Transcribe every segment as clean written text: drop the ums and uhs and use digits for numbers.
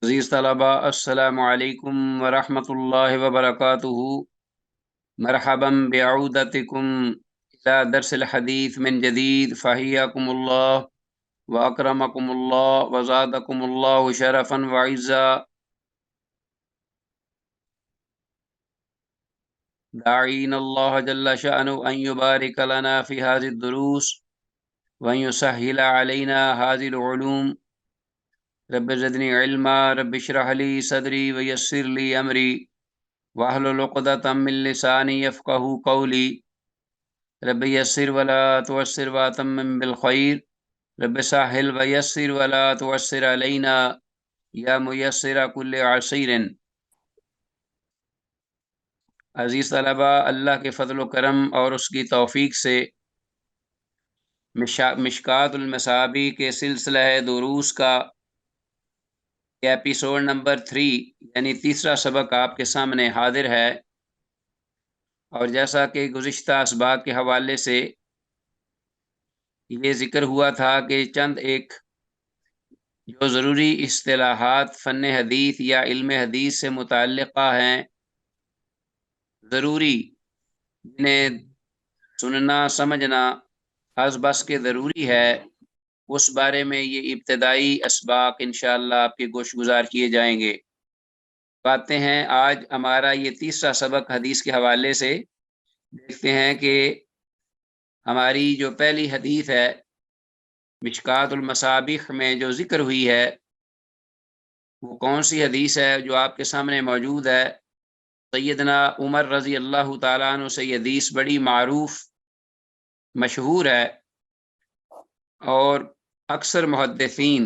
عزیز طلبہ السلام علیکم ورحمۃ اللہ وبرکاتہ۔ مرحبا بعودتکم الى درس الحدیث من جدید، فحیاکم اللہ واکرمکم اللہ وزادکم اللہ شرفا وعزا۔ داعین اللہ جل شأنہ ان یبارک لنا فی هذه الدروس وان یسهل علینا هذه العلوم۔ رب زدنی علما، رب اشرح لی صدری ویسر لی امری واحلل عقدۃ من لسانی یفقہوا قولی۔ رب یسر ولا تعسر واتمم بالخیر، رب سہل ویسر ولا تعسر علینا یا میسر کل عسیر۔ عزیز طلبہ، اللہ کے فضل و کرم اور اس کی توفیق سے مشکوٰۃ المصابیح کے سلسلہ دروس کا ایپیسوڈ نمبر 3 یعنی تیسرا سبق آپ کے سامنے حاضر ہے۔ اور جیسا کہ گزشتہ اسباق کے حوالے سے یہ ذکر ہوا تھا کہ چند ایک جو ضروری اصطلاحات فن حدیث یا علم حدیث سے متعلقہ ہیں، ضروری، جنہیں سننا سمجھنا از بس کے ضروری ہے، اس بارے میں یہ ابتدائی اسباق انشاءاللہ آپ کے گوش گزار کیے جائیں گے۔ باتیں ہیں آج ہمارا یہ تیسرا سبق حدیث کے حوالے سے دیکھتے ہیں کہ ہماری جو پہلی حدیث ہے مشکوٰۃ المصابیح میں جو ذکر ہوئی ہے وہ کون سی حدیث ہے جو آپ کے سامنے موجود ہے۔ سیدنا عمر رضی اللہ تعالیٰ عنہ سے یہ حدیث بڑی معروف مشہور ہے، اور اکثر محدثین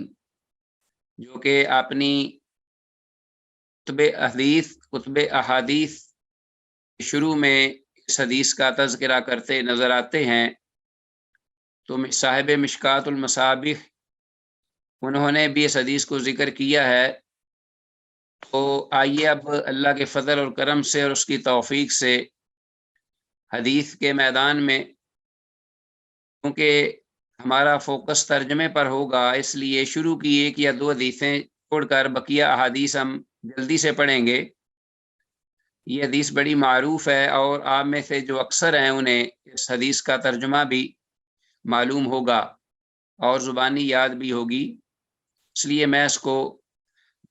جو کہ اپنی کتب احادیث شروع میں اس حدیث کا تذکرہ کرتے نظر آتے ہیں، تو صاحب مشکوٰۃ المصابیح انہوں نے بھی اس حدیث کو ذکر کیا ہے۔ تو آئیے اب اللہ کے فضل اور کرم سے اور اس کی توفیق سے حدیث کے میدان میں، کیونکہ ہمارا فوکس ترجمے پر ہوگا، اس لیے شروع کی ایک یا دو حدیثیں چھوڑ کر بقیہ احادیث ہم جلدی سے پڑھیں گے۔ یہ حدیث بڑی معروف ہے اور آپ میں سے جو اکثر ہیں انہیں اس حدیث کا ترجمہ بھی معلوم ہوگا اور زبانی یاد بھی ہوگی، اس لیے میں اس کو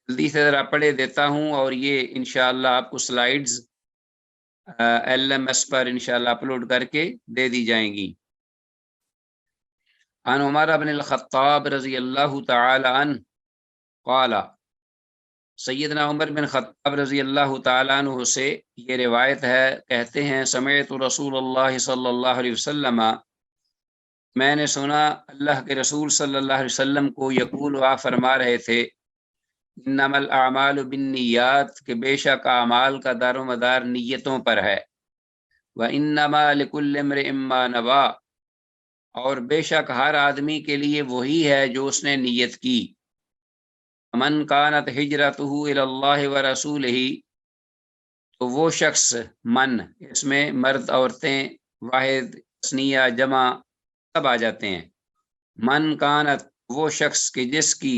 جلدی سے ذرا پڑھے دیتا ہوں، اور یہ انشاءاللہ آپ کو سلائیڈز LMS پر انشاءاللہ اپلوڈ کر کے دے دی جائیں گی۔ عن عمر بن الخطاب رضی اللہ تعالی عنہ قال، سیدنا عمر بن خطاب رضی اللہ تعالیٰ عنہ سے یہ روایت ہے، کہتے ہیں سمعت رسول اللہ صلی اللہ علیہ وسلم، میں نے سنا اللہ کے رسول صلی اللہ علیہ وسلم کو یقول فرما رہے تھے، انما الاعمال بالنیات، کہ بے شک اعمال کا دار و مدار نیتوں پر ہے، وانما لکل امرئ ما نوی، اور بے شک ہر آدمی کے لیے وہی ہے جو اس نے نیت کی۔ من کانت ہجرتہ الی اللہ ورسولہ، تو وہ شخص، من اس میں مرد عورتیں واحد تثنیہ جمع سب آ جاتے ہیں، من کانت وہ شخص کہ جس کی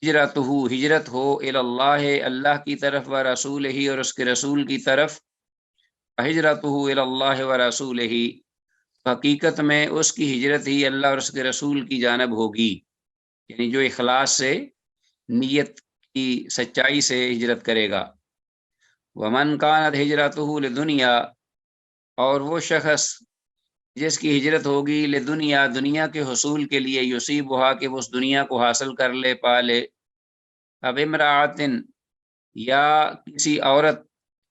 ہجرتہ ہجرت ہو الی اللہ اللہ کی طرف، ورسولہ اور اس کے رسول کی طرف، ہجرتہ الی اللہ ورسولہ، حقیقت میں اس کی ہجرت ہی اللہ اور اس کے رسول کی جانب ہوگی، یعنی جو اخلاص سے نیت کی سچائی سے ہجرت کرے گا۔ ومن کانت ہجرتہ لدنیا، اور وہ شخص جس کی ہجرت ہوگی لدنیا دنیا کے حصول کے لیے، یصیبھا کہ وہ اس دنیا کو حاصل کر لے پا لے، اب امرأۃ یا کسی عورت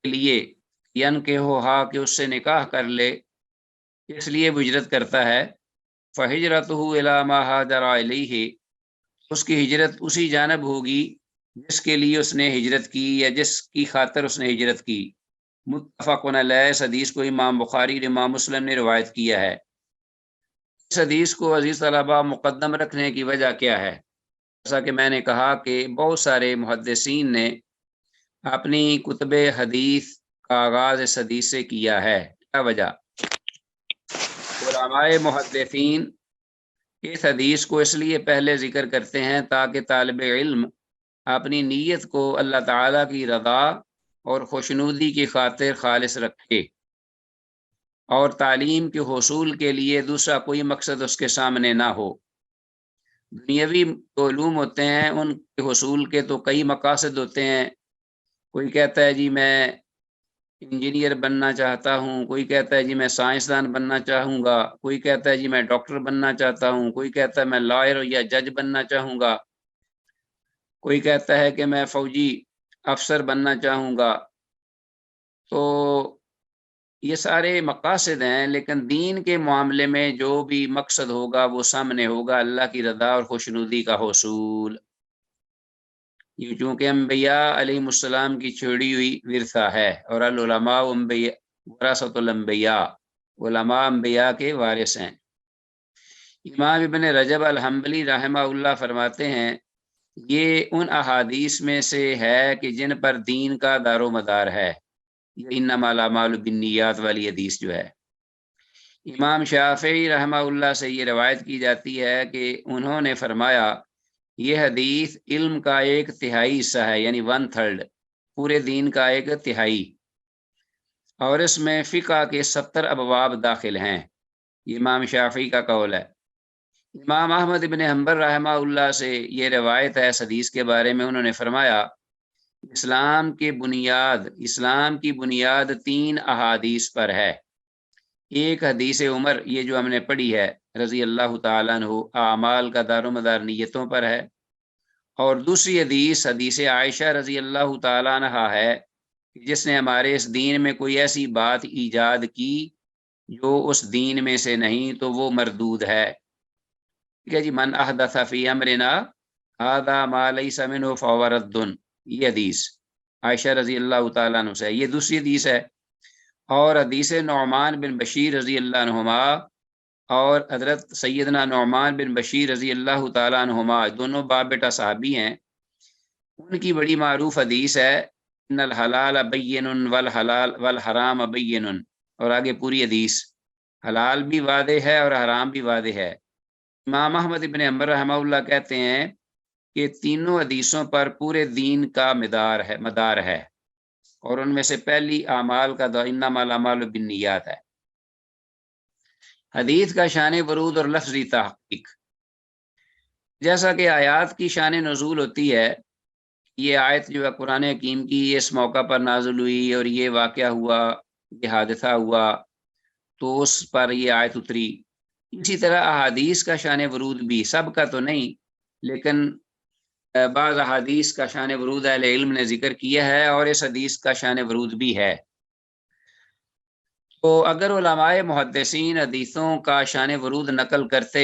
کے لیے، ینکحھا کہ اس سے نکاح کر لے، اس لیے وہ ہجرت کرتا ہے، فہجرتہ الی ما ہاجر الیہ، اس کی ہجرت اسی جانب ہوگی جس کے لیے اس نے ہجرت کی یا جس کی خاطر اس نے ہجرت کی۔ متفق علیہ، اس حدیث کو امام بخاری اور امام مسلم نے روایت کیا ہے۔ اس حدیث کو عزیز طلبہ مقدم رکھنے کی وجہ کیا ہے؟ جیسا کہ میں نے کہا کہ بہت سارے محدثین نے اپنی کتب حدیث کا آغاز اس حدیث سے کیا ہے۔ کیا وجہ؟ علماء محدثین اس حدیث کو اس لیے پہلے ذکر کرتے ہیں تاکہ طالب علم اپنی نیت کو اللہ تعالیٰ کی رضا اور خوشنودی کی خاطر خالص رکھے اور تعلیم کے حصول کے لیے دوسرا کوئی مقصد اس کے سامنے نہ ہو۔ دنیاوی جو علوم ہوتے ہیں ان کے حصول کے تو کئی مقاصد ہوتے ہیں، کوئی کہتا ہے جی میں انجینئر بننا چاہتا ہوں، کوئی کہتا ہے جی میں سائنسدان بننا چاہوں گا، کوئی کہتا ہے جی میں ڈاکٹر بننا چاہتا ہوں، کوئی کہتا ہے میں لائر یا جج بننا چاہوں گا، کوئی کہتا ہے کہ میں فوجی افسر بننا چاہوں گا۔ تو یہ سارے مقاصد ہیں، لیکن دین کے معاملے میں جو بھی مقصد ہوگا وہ سامنے ہوگا اللہ کی رضا اور خوشنودی کا حصول۔ یہ چونکہ انبیاء علیہ السلام کی چھوڑی ہوئی ورثہ ہے، اور العلماء ورثۃ الانبیاء، علماء انبیاء کے وارث ہیں۔ امام ابن رجب الحنبلی رحمہ اللہ فرماتے ہیں یہ ان احادیث میں سے ہے کہ جن پر دین کا دار و مدار ہے، یہ انما الاعمال بالنیات والی حدیث جو ہے۔ امام شافعی رحمہ اللہ سے یہ روایت کی جاتی ہے کہ انہوں نے فرمایا یہ حدیث علم کا ایک تہائی حصہ ہے، یعنی 1/3، پورے دین کا ایک تہائی، اور اس میں فقہ کے 70 ابواب داخل ہیں۔ یہ امام شافعی کا قول ہے۔ امام احمد بن حنبل رحمہ اللہ سے یہ روایت ہے اس حدیث کے بارے میں، انہوں نے فرمایا اسلام کی بنیاد 3 احادیث پر ہے۔ ایک حدیث عمر، یہ جو ہم نے پڑھی ہے، رضی اللہ تعالیٰ عنہ، اعمال کا دار و مدار نیتوں پر ہے، اور دوسری حدیث عائشہ رضی اللہ تعالیٰ عنہ ہے، جس نے ہمارے اس دین میں کوئی ایسی بات ایجاد کی جو اس دین میں سے نہیں تو وہ مردود ہے۔ ٹھیک ہے جی، من احدث فی امرنا ھذا ما لیس منہ فہو رد، یہ حدیث عائشہ رضی اللہ تعالیٰ عنہ سے، یہ دوسری حدیث ہے۔ اور حدیث نعمان بن بشیر رضی اللہ عنہما اور حضرت سیدنا نعمان بن بشیر رضی اللہ تعالیٰ عنہما، دونوں باپ بیٹا صحابی ہیں، ان کی بڑی معروف حدیث ہے ان الحلال بین والحرام بین، اور آگے پوری حدیث، حلال بھی واضح ہے اور حرام بھی واضح ہے۔ امام احمد بن حنبل رحمہ اللہ کہتے ہیں کہ تینوں حدیثوں پر پورے دین کا مدار ہے، اور ان میں سے پہلی اعمال کا انما الاعمال بالنیات ہے۔ حدیث کا شان ورود اور لفظی تحقیق، جیسا کہ آیات کی شان نزول ہوتی ہے، یہ آیت جو ہے قرآن حکیم کی اس موقع پر نازل ہوئی اور یہ واقعہ ہوا، یہ حادثہ ہوا تو اس پر یہ آیت اتری۔ اسی طرح احادیث کا شان ورود بھی، سب کا تو نہیں لیکن بعض احادیث کا شان ورود اہل علم نے ذکر کیا ہے، اور اس حدیث کا شان ورود بھی ہے۔ تو اگر علماء محدثین حدیثوں کا شان ورود نقل کرتے،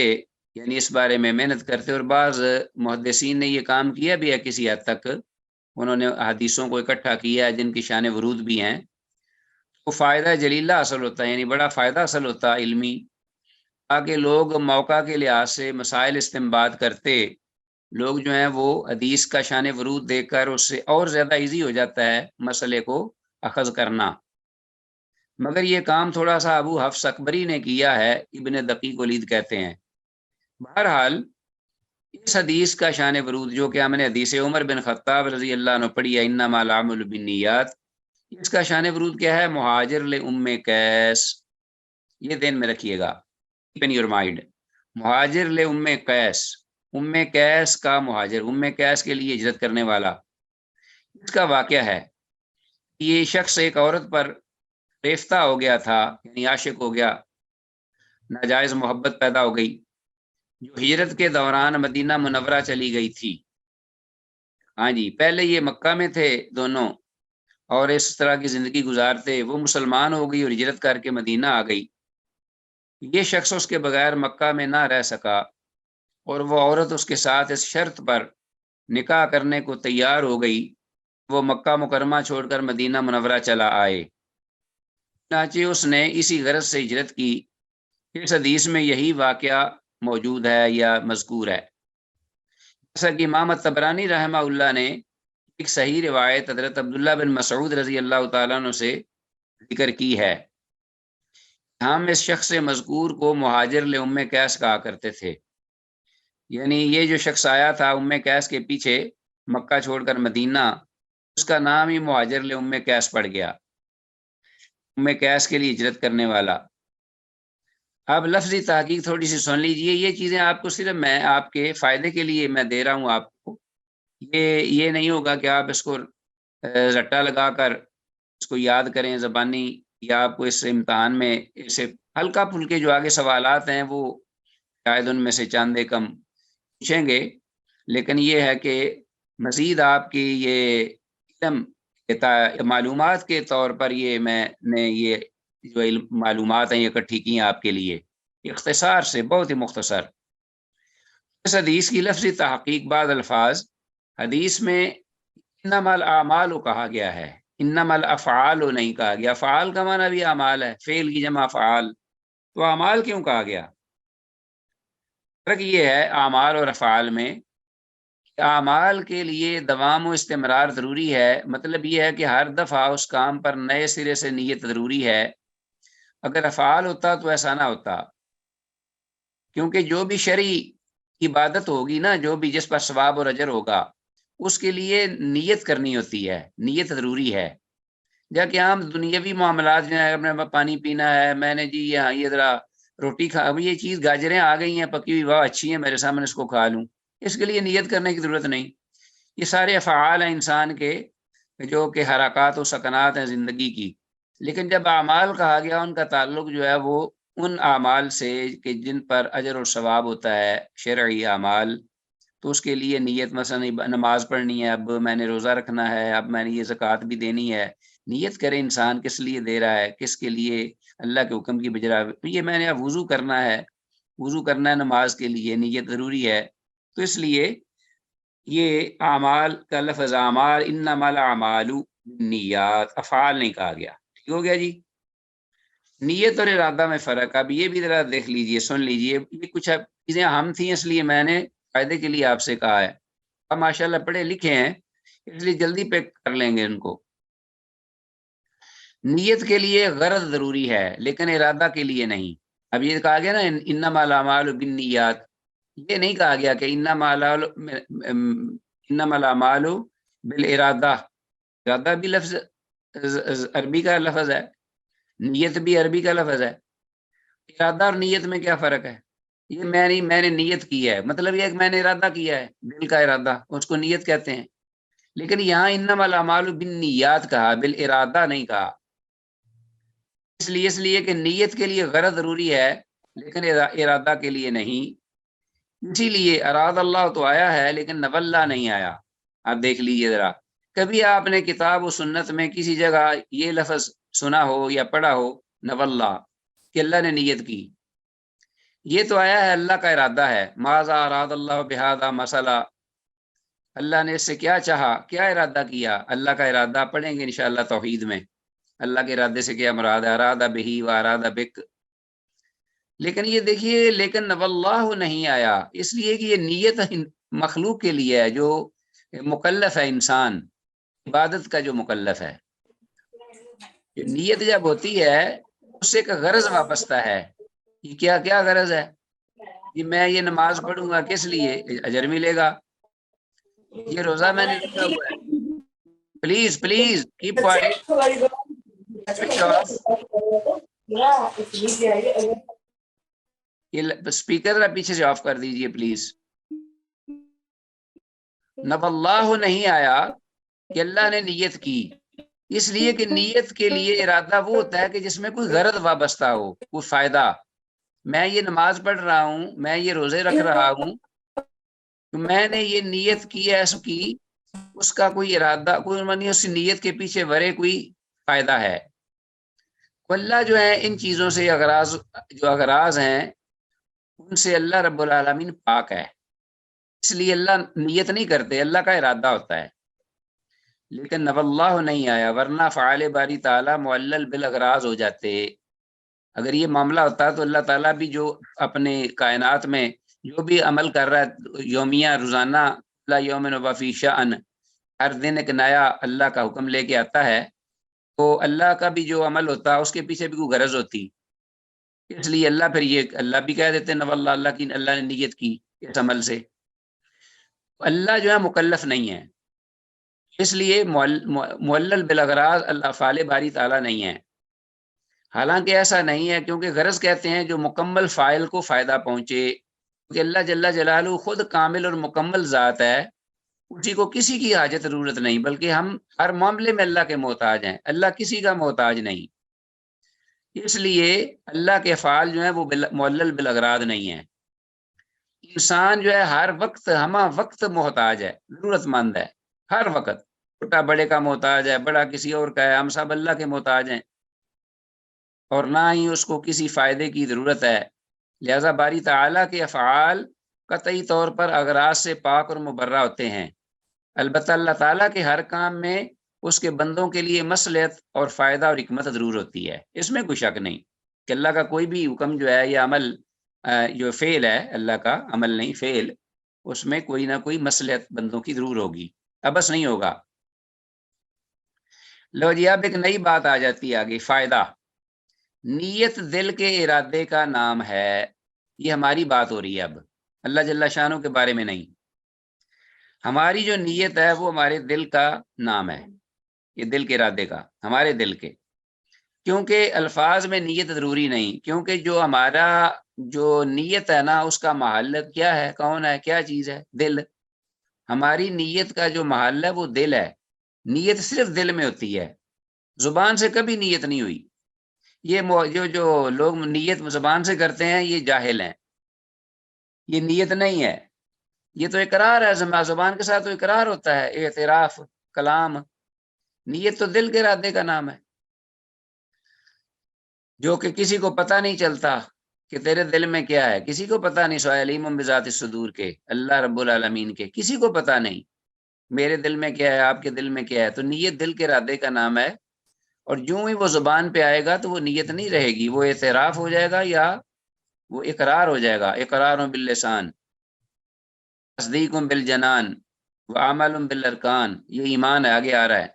یعنی اس بارے میں محنت کرتے، اور بعض محدثین نے یہ کام کیا بھی ہے کسی حد تک، انہوں نے حدیثوں کو اکٹھا کیا ہے جن کی شان ورود بھی ہیں، تو فائدہ جلیلہ حاصل ہوتا ہے، یعنی بڑا فائدہ حاصل ہوتا ہے علمی، تاکہ لوگ موقع کے لحاظ سے مسائل استنباط کرتے، لوگ جو ہیں وہ حدیث کا شان ورود دیکھ کر اس سے اور زیادہ ایزی ہو جاتا ہے مسئلے کو اخذ کرنا۔ مگر یہ کام تھوڑا سا ابو حفص اکبری نے کیا ہے، ابن دقیق العید کہتے ہیں۔ بہرحال اس حدیث کا شان ورود جو کہ ہم نے حدیث عمر بن خطاب رضی اللہ عنہ پڑھی ہے، انما الاعمال بالنیات، اس کا شان ورود کیا ہے؟ مہاجر لام قیس، یہ ذہن میں رکھیے گا، in your mind، مہاجر لام قیس، ام قیس کا مہاجر، ام قیس کے لیے ہجرت کرنے والا۔ اس کا واقعہ ہے، یہ شخص ایک عورت پر ریفتہ ہو گیا تھا، یعنی عاشق ہو گیا، ناجائز محبت پیدا ہو گئی، جو ہجرت کے دوران مدینہ منورہ چلی گئی تھی۔ ہاں جی، پہلے یہ مکہ میں تھے دونوں اور اس طرح کی زندگی گزارتے، وہ مسلمان ہو گئی اور ہجرت کر کے مدینہ آ گئی۔ یہ شخص اس کے بغیر مکہ میں نہ رہ سکا، اور وہ عورت اس کے ساتھ اس شرط پر نکاح کرنے کو تیار ہو گئی، وہ مکہ مکرمہ چھوڑ کر مدینہ منورہ چلا آئے۔ چنانچہ اس نے اسی غرض سے ہجرت کی۔ اس حدیث میں یہی واقعہ موجود ہے یا مذکور ہے، جیسا کہ امام طبرانی رحمہ اللہ نے ایک صحیح روایت حضرت عبداللہ بن مسعود رضی اللہ تعالیٰ عنہ سے ذکر کی ہے۔ ہم اس شخص مذکور کو مہاجر لام قیس کہا کرتے تھے، یعنی یہ جو شخص آیا تھا ام قیس کے پیچھے، مکہ چھوڑ کر مدینہ، اس کا نام ہی مہاجر ام قیس پڑ گیا، ام قیس کے لیے ہجرت کرنے والا۔ اب لفظی تحقیق تھوڑی سی سن لیجئے، یہ چیزیں آپ کو صرف میں آپ کے فائدے کے لیے میں دے رہا ہوں آپ کو، یہ نہیں ہوگا کہ آپ اس کو رٹا لگا کر اس کو یاد کریں زبانی، یا آپ کو اس امتحان میں اسے ہلکا پھلکے جو آگے سوالات ہیں وہ شاید ان میں سے چاند کم پوچھیں گے، لیکن یہ ہے کہ مزید آپ کی یہ علم معلومات کے طور پر یہ میں نے یہ جو معلومات ہیں یہ اکٹھی کی ہیں آپ کے لیے اختصار سے، بہت ہی مختصر۔ اس حدیث کی لفظی تحقیق بعض الفاظ، حدیث میں انما الاعمال کہا گیا ہے، انما الافعال نہیں کہا گیا، افعال کا معنی بھی اعمال ہے، فعل کی جمع افعال، تو اعمال کیوں کہا گیا؟ فرق یہ ہے اعمال اور افعال میں، اعمال کے لیے دوام و استمرار ضروری ہے، مطلب یہ ہے کہ ہر دفعہ اس کام پر نئے سرے سے نیت ضروری ہے۔ اگر افعال ہوتا تو ایسا نہ ہوتا، کیونکہ جو بھی شرعی عبادت ہوگی نا، جو بھی جس پر ثواب اور اجر ہوگا، اس کے لیے نیت کرنی ہوتی ہے، نیت ضروری ہے۔ جا کہ عام دنیاوی معاملات جو ہیں، اپنے پانی پینا ہے، میں نے جی یہاں یہ ذرا روٹی کھا، اب یہ چیز گاجریں آ گئی ہیں پکی ہوئی، واہ اچھی ہیں، میرے سامنے اس کو کھا لوں، اس کے لیے نیت کرنے کی ضرورت نہیں۔ یہ سارے افعال ہیں انسان کے، جو کہ حرکات و سکنات ہیں زندگی کی، لیکن جب اعمال کہا گیا ان کا تعلق جو ہے وہ ان اعمال سے کہ جن پر اجر اور ثواب ہوتا ہے، شرعی اعمال، تو اس کے لیے نیت، مثلا نماز پڑھنی ہے، اب میں نے روزہ رکھنا ہے، اب میں نے یہ زکوٰۃ بھی دینی ہے، نیت کرے انسان کس لیے دے رہا ہے، کس کے لیے، اللہ کے حکم کی بجرا، یہ میں نے اب وضو کرنا ہے، وضو کرنا ہے نماز کے لیے، نیت ضروری ہے، تو اس لیے یہ اعمال کا لفظ اعمال، انما الاعمال بالنیات، افعال نہیں کہا گیا، ٹھیک ہو گیا جی۔ نیت اور ارادہ میں فرق، اب یہ بھی ذرا دیکھ لیجئے، سن لیجئے، یہ کچھ چیزیں اہم تھیں اس لیے میں نے فائدے کے لیے آپ سے کہا ہے، اب ماشاءاللہ پڑھے لکھے ہیں اس لیے جلدی پہ کر لیں گے ان کو۔ نیت کے لیے غرض ضروری ہے لیکن ارادہ کے لیے نہیں۔ اب یہ کہا گیا نا انما الاعمال بالنیات، یہ نہیں کہا گیا کہ انما الاعمال بالارادہ، ارادہ بھی لفظ عربی کا لفظ ہے، نیت بھی عربی کا لفظ ہے، ارادہ اور نیت میں کیا فرق ہے؟ یہ میں نے نیت کی ہے، مطلب یہ کہ میں نے ارادہ کیا ہے، دل کا ارادہ، اس کو نیت کہتے ہیں، لیکن یہاں انما الاعمال بالنیات کہا، بالارادہ نہیں کہا، اس لیے کہ نیت کے لیے غرض ضروری ہے لیکن ارادہ کے لیے نہیں، اسی لیے اراد اللہ تو آیا ہے لیکن نولا نہیں آیا۔ آپ دیکھ لیجیے ذرا، کبھی آپ نے کتاب و سنت میں کسی جگہ یہ لفظ سنا ہو یا پڑھا ہو نولا، کہ اللہ نے نیت کی؟ یہ تو آیا ہے اللہ کا ارادہ ہے، ماذا اراد اللہ بہذا مسئلہ، اللہ نے اس سے کیا چاہا، کیا ارادہ کیا، اللہ کا ارادہ پڑھیں گے انشاءاللہ توحید میں، اللہ کے ارادے سے کیا مراد ہے، ارادہ بہی و ارادہ بک، لیکن یہ دیکھیے لیکن نواللہ نہیں آیا، اس لیے کہ یہ نیت مخلوق کے لیے ہے جو مکلف ہے، انسان عبادت کا جو مکلف ہے، نیت جب ہوتی ہے اس سے ایک غرض وابستہ ہے، یہ کیا غرض ہے، کہ میں یہ نماز پڑھوں گا کس لیے، اجر ملے گا، یہ روزہ میں نے رکھا ہوا ہے، please please keep quiet, switch off, یہ اسپیکر ذرا پیچھے سے آف کر دیجئے پلیز۔ نواللہ نہیں آیا کہ اللہ نے نیت کی، اس لیے کہ نیت کے لیے ارادہ وہ ہوتا ہے کہ جس میں کوئی غرض وابستہ ہو، کوئی فائدہ، میں یہ نماز پڑھ رہا ہوں، میں یہ روزے رکھ رہا ہوں، تو میں نے یہ نیت کی ہے، اس کا کوئی ارادہ، کوئی منی، اس نیت کے پیچھے ورے کوئی فائدہ ہے۔ اللہ جو ہے ان چیزوں سے اغراض ہیں ان سے اللہ رب العالمین پاک ہے، اس لیے اللہ نیت نہیں کرتے، اللہ کا ارادہ ہوتا ہے، لیکن نواللہ نہیں آیا، ورنہ فعال باری تعالیٰ معلل بالاغراض ہو جاتے۔ اگر یہ معاملہ ہوتا تو اللہ تعالیٰ بھی جو اپنے کائنات میں جو بھی عمل کر رہا ہے، یومیہ، روزانہ، اللہ یومن وفی شأن، ہر دن ایک نیا اللہ کا حکم لے کے آتا ہے، تو اللہ کا بھی جو عمل ہوتا ہے اس کے پیچھے بھی کوئی غرض ہوتی، اس لیے اللہ پھر یہ اللہ بھی کہہ دیتے نواللہ، اللہ نے نیت کی اس عمل سے۔ اللہ جو ہے مکلف نہیں ہے، اس لیے معلل بالاغراض اللہ فعال باری تعالیٰ نہیں ہے، حالانکہ ایسا نہیں ہے، کیونکہ غرض کہتے ہیں جو مکمل فاعل کو فائدہ پہنچے، کہ اللہ جل جلالہ خود کامل اور مکمل ذات ہے، اسی کو کسی کی حاجت ضرورت نہیں، بلکہ ہم ہر معاملے میں اللہ کے محتاج ہیں، اللہ کسی کا محتاج نہیں، اس لیے اللہ کے افعال جو ہیں وہ معلل بالاغراض نہیں ہیں۔ انسان جو ہے ہر وقت ہمہ وقت محتاج ہے، ضرورت مند ہے، ہر وقت، چھوٹا بڑے کا محتاج ہے، بڑا کسی اور کا ہے، ہم سب اللہ کے محتاج ہیں، اور نہ ہی اس کو کسی فائدے کی ضرورت ہے۔ لہذا باری تعالیٰ کے افعال قطعی طور پر اغراض سے پاک اور مبرہ ہوتے ہیں، البتہ اللہ تعالیٰ کے ہر کام میں اس کے بندوں کے لیے مصلحت اور فائدہ اور حکمت ضرور ہوتی ہے، اس میں کوئی شک نہیں کہ اللہ کا کوئی بھی حکم جو ہے یا عمل جو فعل ہے، اللہ کا عمل نہیں فعل، اس میں کوئی نہ کوئی مصلحت بندوں کی ضرور ہوگی، ابس نہیں ہوگا۔ لو جی اب ایک نئی بات آ جاتی ہے آگے، فائدہ۔ نیت دل کے ارادے کا نام ہے، یہ ہماری بات ہو رہی ہے اب، اللہ جل شانہ کے بارے میں نہیں۔ ہماری جو نیت ہے وہ ہمارے دل کا نام ہے، یہ دل کے ارادے کا، ہمارے دل کے، کیونکہ الفاظ میں نیت ضروری نہیں، کیونکہ جو ہمارا جو نیت ہے نا اس کا محل کیا ہے، کون ہے، کیا چیز ہے، دل۔ ہماری نیت کا جو محل ہے وہ دل ہے، نیت صرف دل میں ہوتی ہے، زبان سے کبھی نیت نہیں ہوئی۔ یہ جو لوگ نیت زبان سے کرتے ہیں یہ جاہل ہیں، یہ نیت نہیں ہے، یہ تو اقرار ہے، زبان کے ساتھ تو اقرار ہوتا ہے، اعتراف، کلام۔ نیت تو دل کے ارادے کا نام ہے، جو کہ کسی کو پتہ نہیں چلتا کہ تیرے دل میں کیا ہے، کسی کو پتہ نہیں، سوائے علیم بذات الصدور کے، اللہ رب العالمین کے، کسی کو پتہ نہیں میرے دل میں کیا ہے، آپ کے دل میں کیا ہے۔ تو نیت دل کے ارادے کا نام ہے، اور جو ہی وہ زبان پہ آئے گا تو وہ نیت نہیں رہے گی، وہ اعتراف ہو جائے گا یا وہ اقرار ہو جائے گا، اقرار باللسان، تصدیق بالجنان، وعمل بالارکان، یہ ایمان ہے، آگے آ رہا ہے۔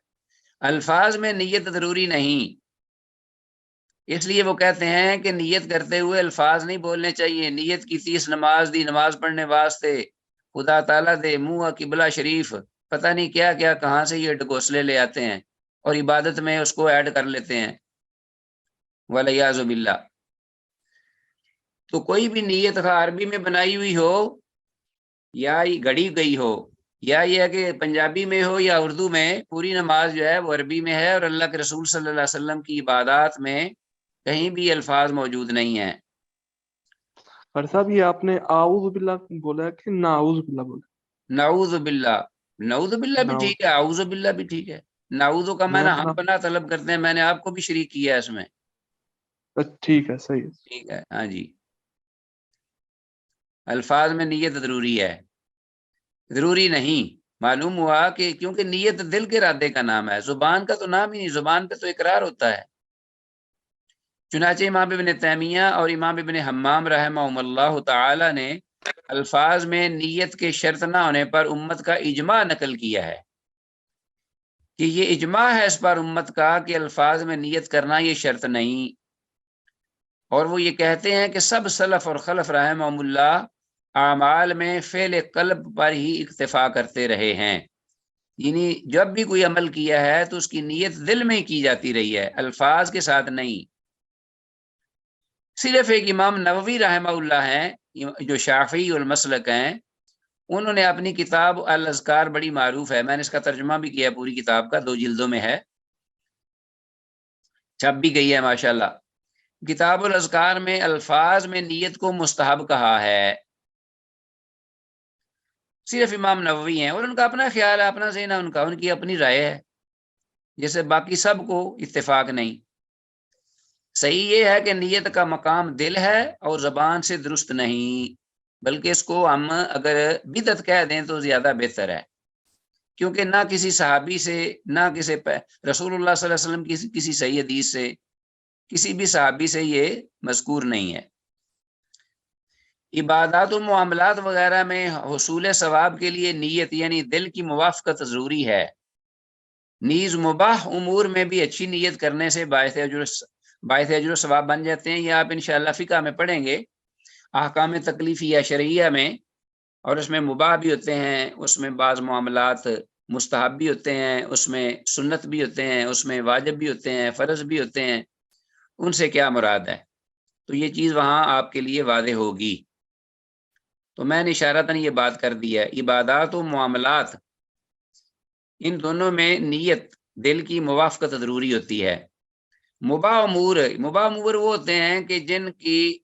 الفاظ میں نیت ضروری نہیں، اس لیے وہ کہتے ہیں کہ نیت کرتے ہوئے الفاظ نہیں بولنے چاہیے، نیت کی 30 نماز دی، نماز پڑھنے واسطے خدا تعالیٰ دے منہ قبلہ شریف، پتہ نہیں کیا کیا کہاں سے یہ ڈگوسلے لے آتے ہیں اور عبادت میں اس کو ایڈ کر لیتے ہیں، وَالْعِيَاذُ بِاللَّهِ۔ تو کوئی بھی نیت عربی میں بنائی ہوئی ہو یا گھڑی گئی ہو، یا یہ ہے کہ پنجابی میں ہو یا اردو میں، پوری نماز جو ہے وہ عربی میں ہے، اور اللہ کے رسول صلی اللہ علیہ وسلم کی عبادات میں کہیں بھی الفاظ موجود نہیں ہیں۔ اور صاحب یہ آپ نے اعوذ باللہ بولا ہے کہ نعوذ باللہ بولا؟ نعوذ باللہ، نعوذ باللہ بھی ٹھیک ہے، اعوذ باللہ بھی ٹھیک ہے، نعوذ کا میں معنی اپنا ہم پناہ طلب کرتے ہیں، میں نے آپ کو بھی شریک کیا ہے اس میں، ٹھیک ہے، صحیح ہے۔ ٹھیک ہے، ہاں جی۔ الفاظ میں نیت ضروری ہے، ضروری نہیں، معلوم ہوا کہ کیونکہ نیت دل کے ارادے کا نام ہے، زبان کا تو نام ہی نہیں، زبان پہ تو اقرار ہوتا ہے۔ چنانچہ امام ابن تیمیہ اور امام ابن حمام رحمہ اللہ تعالی نے الفاظ میں نیت کے شرط نہ ہونے پر امت کا اجماع نقل کیا ہے، کہ یہ اجماع ہے اس پر امت کا کہ الفاظ میں نیت کرنا یہ شرط نہیں، اور وہ یہ کہتے ہیں کہ سب سلف اور خلف رحمہ اللہ اعمال میں فعل قلب پر ہی اکتفا کرتے رہے ہیں، یعنی جب بھی کوئی عمل کیا ہے تو اس کی نیت دل میں ہی کی جاتی رہی ہے، الفاظ کے ساتھ نہیں۔ صرف ایک امام نووی رحمہ اللہ ہیں جو شافعی المسلک ہیں، انہوں نے اپنی کتاب الاذکار، بڑی معروف ہے، میں نے اس کا ترجمہ بھی کیا پوری کتاب کا، 2 جلدوں میں ہے، چھپ بھی گئی ہے ماشاءاللہ۔ کتاب الاذکار میں الفاظ میں نیت کو مستحب کہا ہے، صرف امام نووی ہیں، اور ان کا اپنا خیال ہے، اپنا ذہن ہے ان کا، ان کی اپنی رائے ہے، جیسے باقی سب کو اتفاق نہیں۔ صحیح یہ ہے کہ نیت کا مقام دل ہے اور زبان سے درست نہیں، بلکہ اس کو ہم اگر بدعت کہہ دیں تو زیادہ بہتر ہے، کیونکہ نہ کسی صحابی سے، نہ کسی رسول اللہ صلی اللہ علیہ وسلم کی کسی صحیح حدیث سے، کسی بھی صحابی سے یہ مذکور نہیں ہے۔ عبادات و معاملات وغیرہ میں حصول ثواب کے لیے نیت یعنی دل کی موافقت ضروری ہے، نیز مباح امور میں بھی اچھی نیت کرنے سے باعث اجر و ثواب بن جاتے ہیں، یہ آپ انشاءاللہ فقہ میں پڑھیں گے، احکام تکلیفیہ شرعیہ میں، اور اس میں مباح بھی ہوتے ہیں، اس میں بعض معاملات مستحب بھی ہوتے ہیں، اس میں سنت بھی ہوتے ہیں، اس میں واجب بھی ہوتے ہیں، فرض بھی ہوتے ہیں، ان سے کیا مراد ہے، تو یہ چیز وہاں آپ کے لیے واضح ہوگی۔ تو میں نے اشارتاً یہ بات کر دی ہے، عبادات و معاملات ان دونوں میں نیت، دل کی موافقت ضروری ہوتی ہے۔ مباح امور وہ ہوتے ہیں کہ جن کی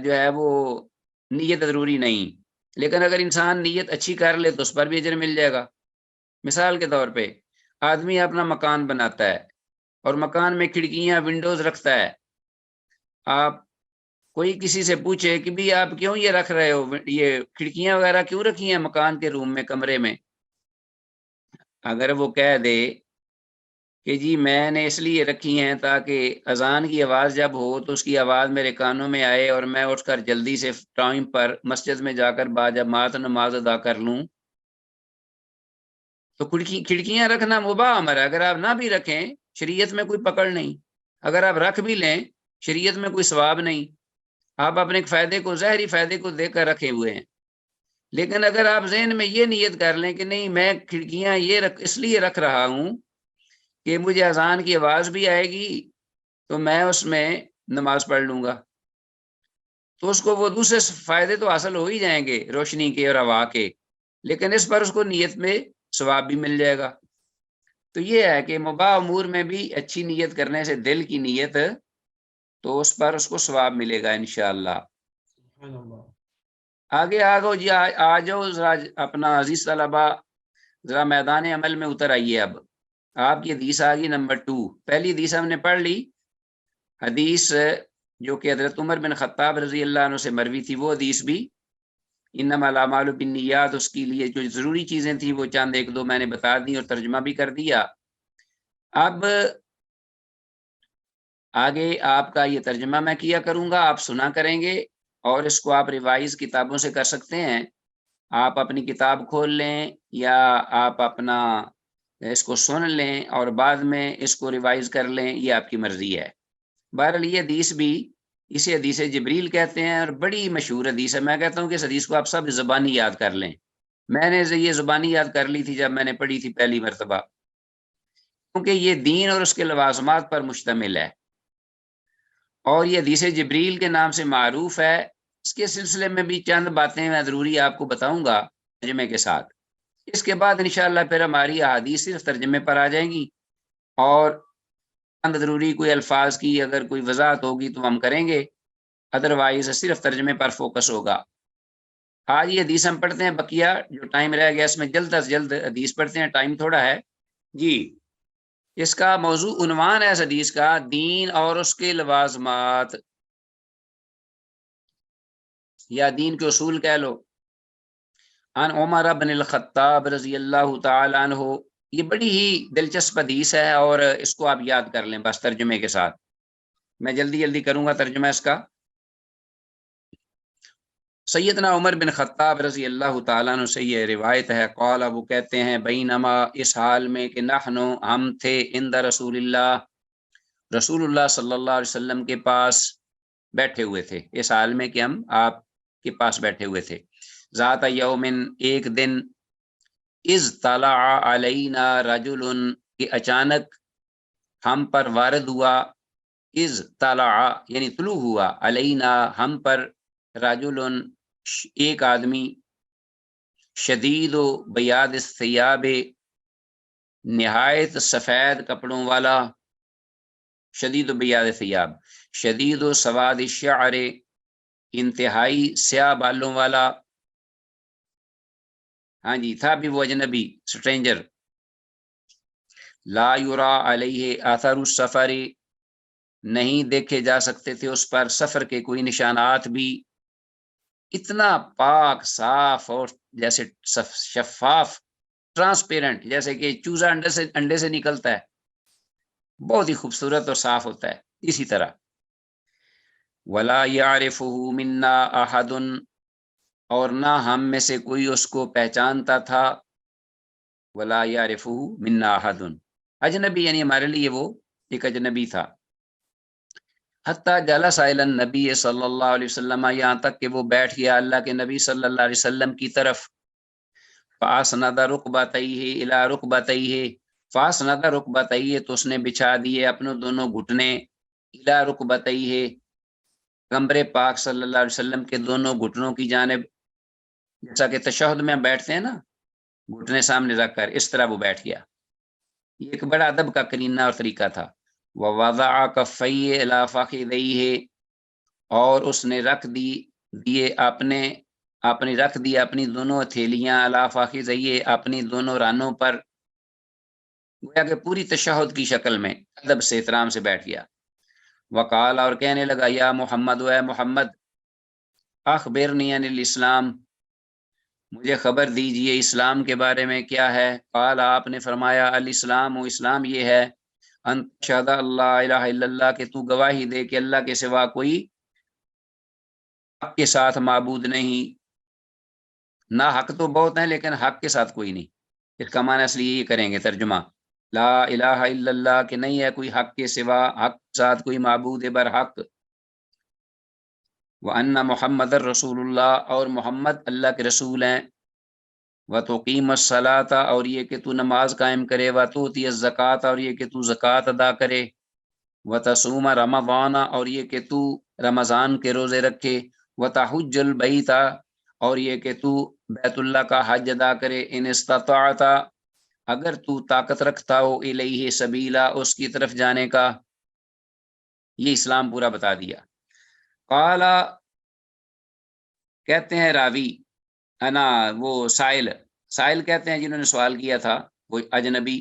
جو ہے وہ نیت ضروری نہیں، لیکن اگر انسان نیت اچھی کر لے تو اس پر بھی اجر مل جائے گا۔ مثال کے طور پہ آدمی اپنا مکان بناتا ہے اور مکان میں کھڑکیاں ونڈوز رکھتا ہے، آپ کوئی کسی سے پوچھے کہ بھی آپ کیوں یہ رکھ رہے ہو، یہ کھڑکیاں وغیرہ کیوں رکھی ہیں مکان کے روم میں، کمرے میں، اگر وہ کہہ دے کہ جی میں نے اس لیے رکھی ہیں تاکہ اذان کی آواز جب ہو تو اس کی آواز میرے کانوں میں آئے اور میں اٹھ کر جلدی سے ٹائم پر مسجد میں جا کر باجماعت نماز ادا کر لوں، تو کھڑکیاں رکھنا مباح امر ہے۔ اگر آپ نہ بھی رکھیں شریعت میں کوئی پکڑ نہیں، اگر آپ رکھ بھی لیں شریعت میں کوئی ثواب نہیں، آپ اپنے فائدے کو، ظاہری فائدے کو دیکھ کر رکھے ہوئے ہیں۔ لیکن اگر آپ ذہن میں یہ نیت کر لیں کہ نہیں میں کھڑکیاں اس لیے رکھ رہا ہوں کہ مجھے اذان کی آواز بھی آئے گی تو میں اس میں نماز پڑھ لوں گا، تو اس کو وہ دوسرے فائدے تو حاصل ہو ہی جائیں گے روشنی کے اور ہوا کے، لیکن اس پر اس کو نیت میں ثواب بھی مل جائے گا۔ تو یہ ہے کہ مباح امور میں بھی اچھی نیت کرنے سے، دل کی نیت، تو اس پر اس کو ثواب ملے گا انشاءاللہ۔ آگے جی آ جاؤ ذرا اپنا عزیز طلبہ، ذرا میدان عمل میں اتر آئیے۔ اب آپ کی حدیث آ گئی نمبر 2، پہلی حدیث ہم نے پڑھ لی، حدیث جو کہ حضرت عمر بن خطاب رضی اللہ عنہ سے مروی تھی، وہ حدیث بھی انما الاعمال بالنیات، اس کے لیے جو ضروری چیزیں تھیں وہ چند ایک دو میں نے بتا دی اور ترجمہ بھی کر دیا۔ اب آگے آپ کا یہ ترجمہ میں کیا کروں گا، آپ سنا کریں گے، اور اس کو آپ ریوائز کتابوں سے کر سکتے ہیں، آپ اپنی کتاب کھول لیں یا آپ اپنا اس کو سن لیں اور بعد میں اس کو ریوائز کر لیں، یہ آپ کی مرضی ہے۔ بہرحال یہ حدیث بھی اسے حدیث جبریل کہتے ہیں اور بڑی مشہور حدیث ہے۔ میں کہتا ہوں کہ اس حدیث کو آپ سب زبانی یاد کر لیں، میں نے یہ زبانی یاد کر لی تھی جب میں نے پڑھی تھی پہلی مرتبہ، کیونکہ یہ دین اور اس کے لوازمات پر مشتمل ہے، اور یہ حدیث جبریل کے نام سے معروف ہے۔ اس کے سلسلے میں بھی چند باتیں میں ضروری آپ کو بتاؤں گا ترجمے کے ساتھ، اس کے بعد انشاءاللہ پھر ہماری احادیث صرف ترجمے پر آ جائیں گی، اور چند ضروری کوئی الفاظ کی اگر کوئی وضاحت ہوگی تو ہم کریں گے، ادروائز صرف ترجمے پر فوکس ہوگا۔ آج یہ حدیث ہم پڑھتے ہیں، بقیہ جو ٹائم رہ گیا اس میں جلد از جلد حدیث پڑھتے ہیں، ٹائم تھوڑا ہے جی۔ اس کا موضوع عنوان ہے اس حدیث کا، دین اور اس کے لوازمات، یا دین کے اصول کہہ لو۔ عن عمر بن الخطاب رضی اللہ تعالی عنہ، یہ بڑی ہی دلچسپ حدیث ہے اور اس کو آپ یاد کر لیں بس ترجمے کے ساتھ، میں جلدی جلدی کروں گا ترجمہ اس کا۔ سیدنا عمر بن خطاب رضی اللہ تعالیٰ عنہ سے یہ روایت ہے، قال، وہ کہتے ہیں، بینما، اس حال میں کہ نحن، ہم تھے، عند رسول اللہ، رسول اللہ صلی اللہ علیہ وسلم کے پاس بیٹھے ہوئے تھے، اس حال میں کہ ہم آپ کے پاس بیٹھے ہوئے تھے، ذات یومن، ایک دن، اذ طلع علینا رجل، کہ اچانک ہم پر وارد ہوا، اذ طلع یعنی طلوع ہوا، علینا ہم پر، رجل ایک آدمی، شدید و بیاد الثیاب، نہایت سفید کپڑوں والا، شدید و بیاد ثیاب، شدید و سواد الشعر، انتہائی سیاہ بالوں والا، ہاں جی، تھا بھی وہ اجنبی، سٹرینجر، لا یرا علیہ اثر السفر، نہیں دیکھے جا سکتے تھے اس پر سفر کے کوئی نشانات بھی، اتنا پاک، صاف اور جیسے شفاف، ٹرانسپیرنٹ، جیسے کہ چوزا انڈے سے نکلتا ہے، بہت ہی خوبصورت اور صاف ہوتا ہے، اسی طرح۔ ولا يعرفه منا احد، اور نہ ہم میں سے کوئی اس کو پہچانتا تھا، ولا يعرفه منا احد، اجنبی یعنی ہمارے لیے وہ ایک اجنبی تھا۔ حتی جلس الی النبی صلی اللہ علیہ وسلم، یہاں تک کہ وہ بیٹھ گیا اللہ کے نبی صلی اللہ علیہ وسلم کی طرف، فاسند رکبتیہ الی رکبتیہ، فاسند رکبتیہ تو اس نے بچھا دیے اپنے دونوں گھٹنے، الی رکبتیہ پیغمبر پاک صلی اللہ علیہ وسلم کے دونوں گھٹنوں کی جانب، جیسا کہ تشہد میں بیٹھتے ہیں نا گھٹنے سامنے رکھ کر، اس طرح وہ بیٹھ گیا۔ یہ ایک بڑا ادب کا کرینہ اور طریقہ تھا۔ ووضع کفیہ الی فخذیہ، اور اس نے رکھ دیے اپنی دونوں ہتھیلیاں الی فخذیہ اپنی دونوں رانوں پر، گویا کہ پوری تشہد کی شکل میں ادب سے احترام سے بیٹھ گیا۔ وقال، اور کہنے لگا، یا محمد، اے محمد، اخبرنی عن الاسلام، مجھے خبر دیجئے اسلام کے بارے میں کیا ہے۔ قال، آپ نے فرمایا، الاسلام، اسلام یہ ہے، ان تشہد اللہ الہ الا اللہ، کہ تو گواہی دے کہ اللہ کے سوا کوئی حق کے ساتھ معبود نہیں، نہ حق تو بہت ہیں لیکن حق کے ساتھ کوئی نہیں۔ اس کا معنی اصلی یہ کریں گے ترجمہ، لا الہ الا اللہ، کہ نہیں ہے کوئی حق کے سوا، حق کے ساتھ کوئی معبود برحق، وَأَنَّ محمد الرسول اللہ، اور محمد اللہ کے رسول ہیں، وَتُقِيمَ الصَّلَاةَ، اور یہ کہ تو نماز قائم کرے، وَتُؤْتِيَ الزَّكَاةَ، اور یہ کہ تو زکوٰۃ ادا کرے، وَتَصُومَ رمضان، اور یہ کہ تو رمضان کے روزے رکھے، وَتَحُجَّ الْبَيْتَ، اور یہ کہ تو بیت اللہ کا حج ادا کرے، ان استطاعت، اگر تو طاقت رکھتا ہو، الیہ سبیلا، اس کی طرف جانے کا۔ یہ اسلام پورا بتا دیا۔ قال، کہتے ہیں راوی، وہ سائل کہتے ہیں جنہوں نے سوال کیا تھا، وہ اجنبی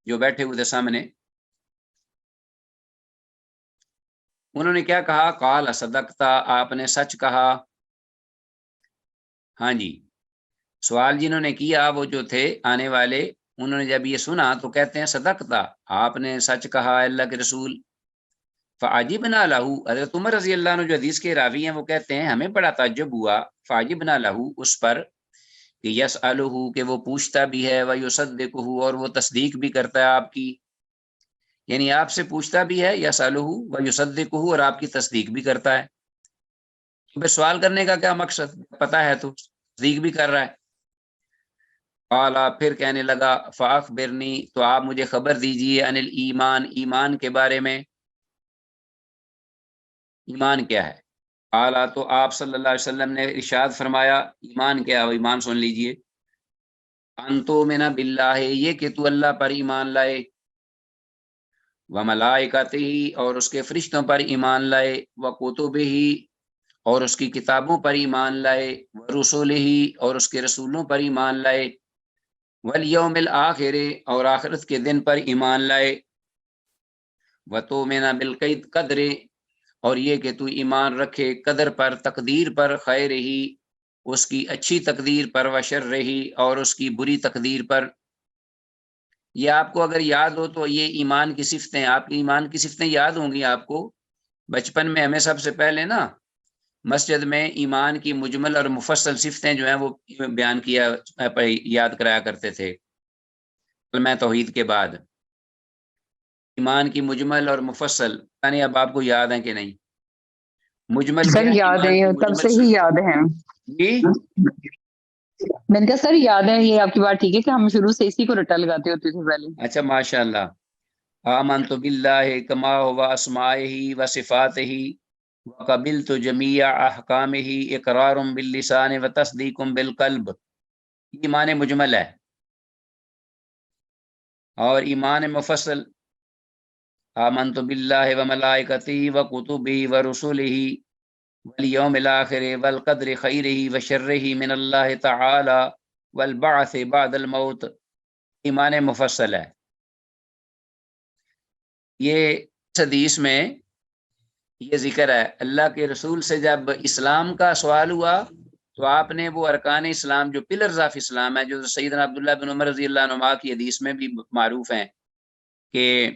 جو بیٹھے ہوئے تھے سامنے، انہوں نے کیا کہا؟ قال صدقتا، آپ نے سچ کہا۔ ہاں جی، سوال جنہوں نے کیا وہ جو تھے آنے والے، انہوں نے جب یہ سنا تو کہتے ہیں صدقتا، آپ نے سچ کہا اللہ کے رسول۔ فعجبنا لہ، حضرت عمر رضی اللہ عنہ جو حدیث کے راوی ہیں وہ کہتے ہیں ہمیں بڑا تعجب ہوا، فعجبنا لہ، اس پر، کہ یسألہ، کہ وہ پوچھتا بھی ہے، ویصدقہ، اور وہ تصدیق بھی کرتا ہے آپ کی، یعنی آپ سے پوچھتا بھی ہے، یسألہ ویصدقہ، اور آپ کی تصدیق بھی کرتا ہے۔ پھر سوال کرنے کا کیا مقصد؟ پتہ ہے تو تصدیق بھی کر رہا ہے۔ قال، پھر کہنے لگا، فاخبرنی، تو آپ مجھے خبر دیجئے، عن الایمان، ایمان کے بارے میں، ایمان کیا ہے؟ قال، تو آپ صلی اللہ علیہ وسلم نے ارشاد فرمایا، ایمان کیا ہے؟ ایمان سن لیجئے، ان تؤمن باللہ، یہ کہ تو اللہ پر ایمان لائے، وملائکتہ، اور اس کے فرشتوں پر ایمان لائے، وکتبہ، اور اس کی کتابوں پر ایمان لائے، ورسلہ، اور اس کے رسولوں پر ایمان لائے، والیوم الآخر، اور آخرت کے دن پر ایمان لائے، وتؤمن بالقدر، اور یہ کہ تو ایمان رکھے قدر پر، تقدیر پر، خیر ہی، اس کی اچھی تقدیر پر، وشر ہی، اور اس کی بری تقدیر پر۔ یہ آپ کو اگر یاد ہو تو یہ ایمان کی صفتیں، آپ کی ایمان کی صفتیں یاد ہوں گی آپ کو۔ بچپن میں ہمیں سب سے پہلے نا مسجد میں ایمان کی مجمل اور مفصل صفتیں جو ہیں وہ بیان کیا یاد کرایا کرتے تھے کلمہ توحید کے بعد، ایمان کی مجمل اور مفصل، یعنی اب آپ کو یاد ہیں کہ نہیں؟ مجمل سر کیا ہے؟ یاد ہے، ایمان کی یہ تب مجمل سے ہی یاد ہے۔ جی، میں نے کہا سر یاد ہے، یہ آپ کی بات ٹھیک ہے کہ ہم شروع سے اسی کو رٹا لگاتے ہوتے تھے پہلے۔ اچھا، ماشاء اللہ۔ آمنت باللہ کما و اسمائہ و صفاتہ وقبلت جمیع احکامہ اقرار باللسان و تصدیق بالقلب، ایمان مجمل ہے۔ اور ایمان مفصل، آمنت باللہ و ملائکتہ و کتبہ و رسلہ والیوم الآخر والقدر خیرہ و شرہ من اللہ تعالی والبعث بعد الموت، ایمان مفصل ہے۔ یہ حدیث میں یہ ذکر ہے، اللہ کے رسول سے جب اسلام کا سوال ہوا تو آپ نے وہ ارکان اسلام جو پلرز آف اسلام ہے، جو سیدنا عبداللہ بن عمر رضی اللہ عنہ کی حدیث میں بھی معروف ہیں کہ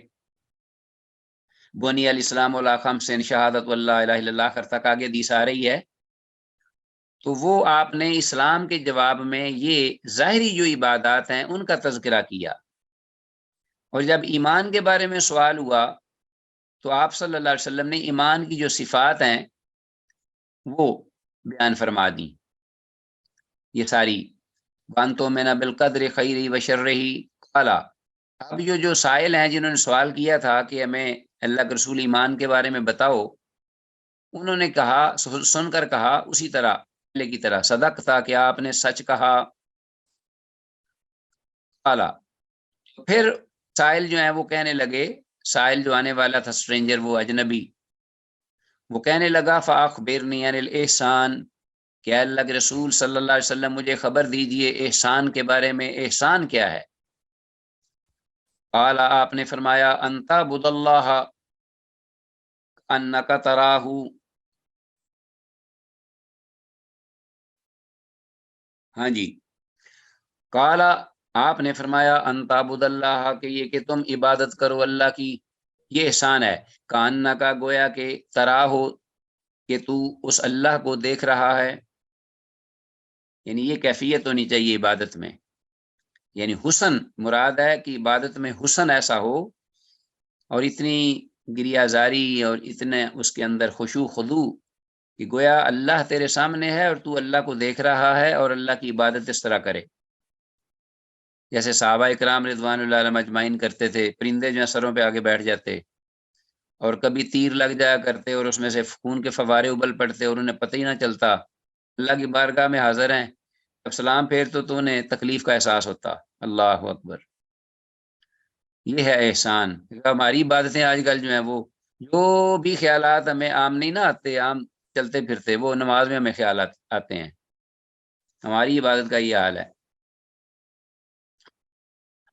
بنی الاسلام علی خمس، شہادت واللہ الہ الا اللہ، آخر تک آگے حدیث آ رہی ہے، تو وہ آپ نے اسلام کے جواب میں یہ ظاہری جو عبادات ہیں ان کا تذکرہ کیا، اور جب ایمان کے بارے میں سوال ہوا تو آپ صلی اللہ علیہ وسلم نے ایمان کی جو صفات ہیں وہ بیان فرما دی، یہ ساری وانتو میں بالقدر خیری و شرہی قالا۔ اب جو سائل ہیں جنہوں نے سوال کیا تھا کہ ہمیں اللہ کے رسول ایمان کے بارے میں بتاؤ، انہوں نے کہا، سن کر کہا اسی طرح پہلے کی طرح، صدق تھا کہ آپ نے سچ کہا۔ قالا، پھر سائل جو ہیں وہ کہنے لگے، سائل جو آنے والا تھا اسٹرینجر، وہ اجنبی، وہ کہنے لگا فاخبرنی عن الاحسان، کہ اللہ کے رسول صلی اللہ علیہ وسلم مجھے خبر دیجئے احسان کے بارے میں، احسان کیا ہے؟ قال، آپ نے فرمایا ان تعبد اللہ انک تراہ، ہاں جی، قال، آپ نے فرمایا ان تعبد اللہ، کہ یہ کہ تم عبادت کرو اللہ کی، یہ احسان ہے، کاننا کا گویا کہ تراہ ہو، کہ تو اس اللہ کو دیکھ رہا ہے، یعنی یہ کیفیت ہونی چاہیے عبادت میں، یعنی حسن مراد ہے کہ عبادت میں حسن ایسا ہو، اور اتنی گریہ زاری اور اتنے اس کے اندر خشوع خضوع کہ گویا اللہ تیرے سامنے ہے اور تو اللہ کو دیکھ رہا ہے، اور اللہ کی عبادت اس طرح کرے جیسے صحابہ اکرام رضوان اللہ علیہم اجمعین کرتے تھے، پرندے جو سروں پہ آگے بیٹھ جاتے اور کبھی تیر لگ جایا کرتے اور اس میں سے خون کے فوارے ابل پڑتے اور انہیں پتہ ہی نہ چلتا، اللہ کی بارگاہ میں حاضر ہیں، اب سلام پھیر تو انہیں تکلیف کا احساس ہوتا۔ اللہ اکبر، یہ ہے احسان۔ ہماری عبادتیں آج کل جو ہیں وہ جو بھی خیالات ہمیں عام نہیں نہ آتے، عام چلتے پھرتے، وہ نماز میں ہمیں خیالات آتے ہیں، ہماری عبادت کا یہ حال ہے۔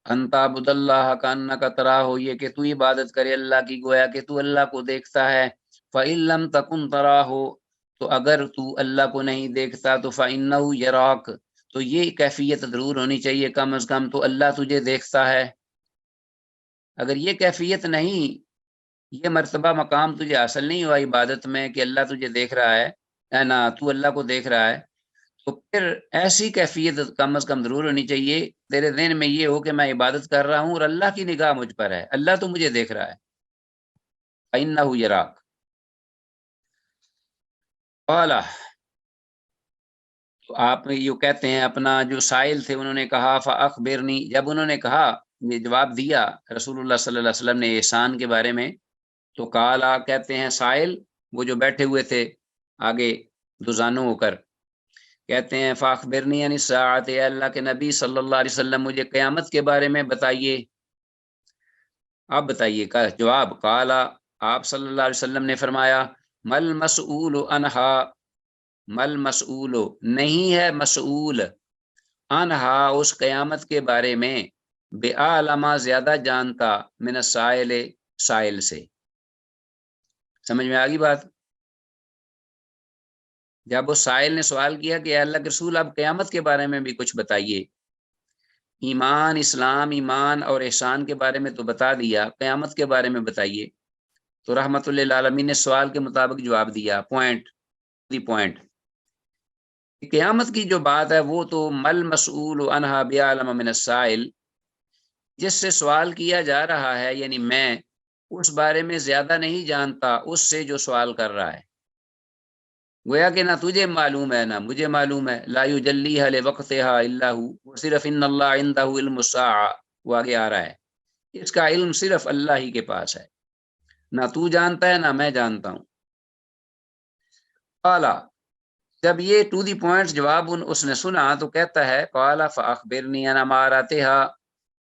انتا عبد اللہ کانک تراہ ہو، یہ کہ تو عبادت کرے اللہ کی گویا کہ تو اللہ کو دیکھتا ہے، فَإِن لَمْ تَكُنْ تَرَاهُ، تو اگر تو اللہ کو نہیں دیکھتا تو فَإِنَّهُ يَرَاكَ، تو یہ کیفیت ضرور ہونی چاہیے کم از کم تو اللہ تجھے دیکھتا ہے۔ اگر یہ کیفیت نہیں، یہ مرتبہ مقام تجھے حاصل نہیں ہوا عبادت میں کہ اللہ تجھے دیکھ رہا ہے نا، تو اللہ کو دیکھ رہا ہے، تو پھر ایسی کیفیت کم از کم ضرور ہونی چاہیے تیرے ذہن میں یہ ہو کہ میں عبادت کر رہا ہوں اور اللہ کی نگاہ مجھ پر ہے، اللہ تو مجھے دیکھ رہا ہے۔ فَإِنَّهُ يَرَاكَ قَالَ، تو آپ یہ کہتے ہیں اپنا جو سائل تھے انہوں نے کہا فَأَخْبِرْنِي، جب انہوں نے کہا، یہ جواب دیا رسول اللہ صلی اللہ علیہ وسلم نے احسان کے بارے میں، تو قالا، کہتے ہیں سائل، وہ جو بیٹھے ہوئے تھے آگے دوزانوں ہو کر، کہتے ہیں فاخبرنی عن الساعۃ، اے اللہ کے نبی صلی اللہ علیہ وسلم مجھے قیامت کے بارے میں بتائیے، آپ بتائیے کا جواب۔ قالا، آپ صلی اللہ علیہ وسلم نے فرمایا مل مسئول عنہا، مل مسئول، نہیں ہے مسئول، عنہا، اس قیامت کے بارے میں، بے عالمہ، زیادہ جانتا، من السائل، سائل سے۔ سمجھ میں آگی بات؟ جب اس سائل نے سوال کیا کہ اے اللہ کے رسول آپ قیامت کے بارے میں بھی کچھ بتائیے، ایمان، اسلام، ایمان اور احسان کے بارے میں تو بتا دیا، قیامت کے بارے میں بتائیے، تو رحمت للعالمین نے سوال کے مطابق جواب دیا، پوائنٹ۔ قیامت کی جو بات ہے وہ تو مل مسئول عنہا بعلم من السائل، جس سے سوال کیا جا رہا ہے، یعنی میں اس بارے میں زیادہ نہیں جانتا اس سے جو سوال کر رہا ہے، گویا کہ نہ تجھے معلوم ہے نہ مجھے معلوم ہے، لا یجلیھا لوقتھا الا ھو، وہ صرف ان اللہ عندہ علم الساعہ، وہ آگے آ رہا ہے، اس کا علم صرف اللہ ہی کے پاس ہے، نہ تو جانتا ہے نہ میں جانتا ہوں۔ قالا، جب یہ ٹو دی پوائنٹ جواب اس نے سنا تو کہتا ہے قالا فاخبرنی عن اماراتھا،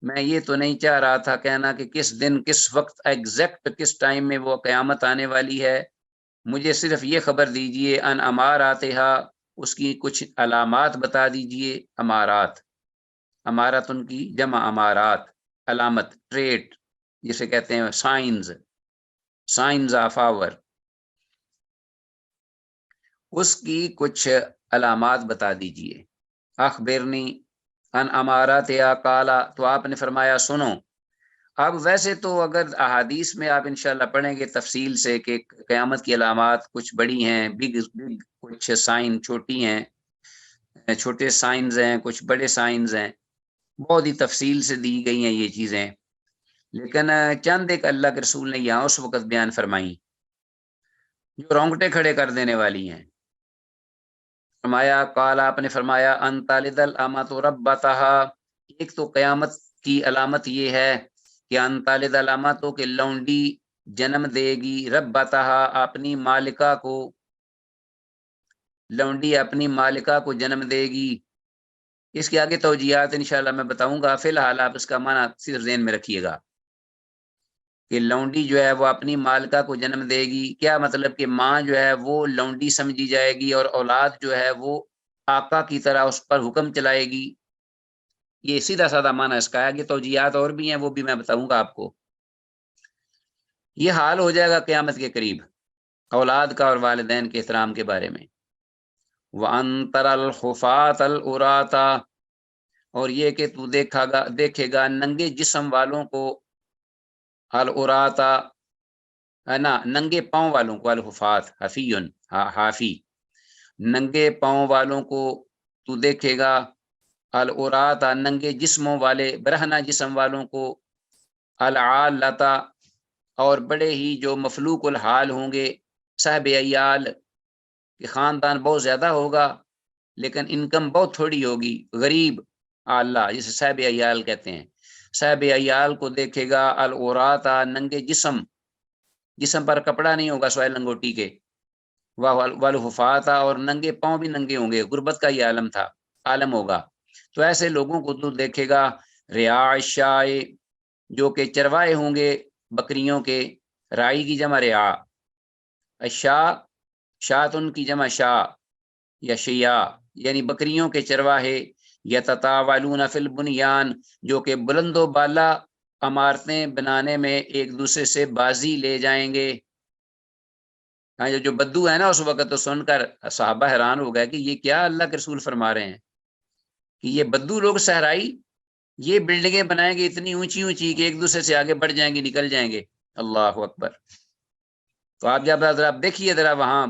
میں یہ تو نہیں چاہ رہا تھا کہنا کہ کس دن، کس وقت، ایگزیکٹ کس ٹائم میں وہ قیامت آنے والی ہے، مجھے صرف یہ خبر دیجئے ان اماراتھا، اس کی کچھ علامات بتا دیجئے، امارات، امارات ان کی جمع امارات، علامت، ٹریٹ جسے کہتے ہیں سائنز آف آور، اس کی کچھ علامات بتا دیجئے۔ اخبرنی ان امارات یا قالا، تو آپ نے فرمایا سنو۔ اب ویسے تو اگر احادیث میں آپ انشاءاللہ پڑھیں گے تفصیل سے کہ قیامت کی علامات کچھ بڑی ہیں، بگ کچھ سائن چھوٹی ہیں، چھوٹے سائنز ہیں، کچھ بڑے سائنز ہیں، بہت ہی تفصیل سے دی گئی ہیں یہ چیزیں، لیکن چند ایک اللہ کے رسول نے یہاں اس وقت بیان فرمائی جو رونگٹے کھڑے کر دینے والی ہیں۔ فرمایا قال آپ نے فرمایا ان تلد الامۃ ربتہا، ایک تو قیامت کی علامت یہ ہے کہ ان تلد الامۃ کہ لونڈی جنم دے گی ربتہا اپنی مالکہ کو، لونڈی اپنی مالکہ کو جنم دے گی۔ اس کے آگے توجیہات انشاءاللہ میں بتاؤں گا، فی الحال آپ اس کا معنی صرف ذہن میں رکھیے گا کہ لونڈی جو ہے وہ اپنی مالکہ کو جنم دے گی، کیا مطلب کہ ماں جو ہے وہ لونڈی سمجھی جائے گی اور اولاد جو ہے وہ آقا کی طرح اس پر حکم چلائے گی، یہ سیدھا سادہ معنی اس کا ہے۔ آگے توجیہات اور بھی ہیں، وہ بھی میں بتاؤں گا آپ کو۔ یہ حال ہو جائے گا قیامت کے قریب اولاد کا اور والدین کے احترام کے بارے میں۔ وَأَن تَرَى الْحُفَاةَ الْعُرَاةَ، اور یہ کہ تو دیکھے گا ننگے جسم والوں کو، العراتا ہے نا، ننگے پاؤں والوں کو، الحفات حفیٌ حافی، ننگے پاؤں والوں کو تو دیکھے گا، العراتا ننگے جسموں والے، برہنہ جسم والوں کو، العالتا اور بڑے ہی جو مفلوق الحال ہوں گے، صاحب عیال کہ خاندان بہت زیادہ ہوگا لیکن انکم بہت تھوڑی ہوگی، غریب اللہ جسے صاحب عیال کہتے ہیں، صاحب عیال کو دیکھے گا، العراتا ننگے جسم پر کپڑا نہیں ہوگا سوائے لنگوٹی کے، والحفاتا اور ننگے پاؤں بھی ننگے ہوں گے، غربت کا یہ عالم ہوگا۔ تو ایسے لوگوں کو تو دیکھے گا، رعاء الشاء جو کہ چروائے ہوں گے بکریوں کے، رائی کی جمع رعاء، الشاء شاۃن کی جمع شاء یا شیاء یعنی بکریوں کے چرواہے، یتطاولون فی البنیان جو کہ بلند و بالا عمارتیں بنانے میں ایک دوسرے سے بازی لے جائیں گے۔ جو بدو ہے نا اس وقت تو سن کر صحابہ حیران ہو گئے کہ یہ کیا اللہ کے رسول فرما رہے ہیں کہ یہ بدو لوگ صحرائی یہ بلڈنگیں بنائیں گے اتنی اونچی اونچی کہ ایک دوسرے سے آگے بڑھ جائیں گے، نکل جائیں گے۔ اللہ اکبر۔ تو آپ جب ذرا دیکھیے ذرا وہاں